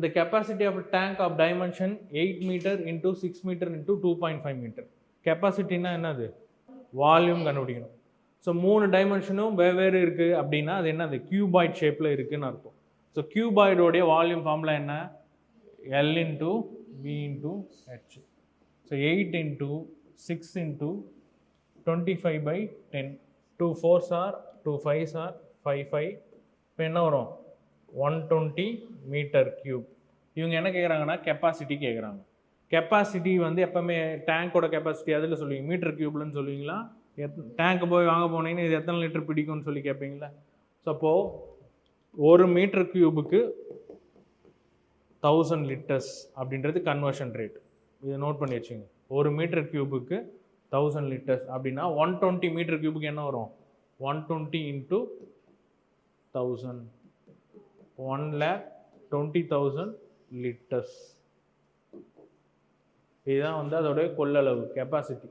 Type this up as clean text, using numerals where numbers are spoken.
the capacity of a tank of dimension 8 meter into 6 meter into 2.5 meter. Capacity na என்னது volume கண்டுபிடிக்கணும். So 3 டைமென்ஷனும் வெவ்வேறு இருக்குது அப்படின்னா அது என்னது கியூபாய்ட் ஷேப்பில் இருக்குதுன்னு அர்த்தம். ஸோ கியூபாய்டோடைய வால்யூம் ஃபார்முலா என்ன L into V into H. So 8 into 6 into 25 by 10. 2 4s are 2 5s are 5 5. இப்போ என்ன வரும் 120 மீட்டர் கியூப். இவங்க என்ன கேட்குறாங்கன்னா கெப்பாசிட்டி கேட்குறாங்க. கெப்பாசிட்டி வந்து எப்போவுமே டேங்கோட கெப்பாசிட்டி அதில் சொல்லுவீங்க மீட்டர் கியூப்லன்னு சொல்லுவீங்களா, டேங்க்கு போய் வாங்க போனீங்கன்னா இது எத்தனை லிட்டர் பிடிக்கும்னு சொல்லி கேட்பீங்களா. ஸோ அப்போது 1 மீட்டர் கியூபுக்கு 1000 லிட்டர்ஸ் அப்படின்றது கன்வர்ஷன் ரேட். இதை நோட் பண்ணி வச்சுங்க. 1 மீட்டர் கியூபுக்கு 1000 லிட்டர்ஸ் அப்படின்னா 120 மீட்டர் கியூபுக்கு என்ன வரும் 120 இன்ட்டு 1000 1,20,000 லிட்டர்ஸ். இதுதான் வந்து அதோடைய கொள்ளளவு கெப்பாசிட்டி.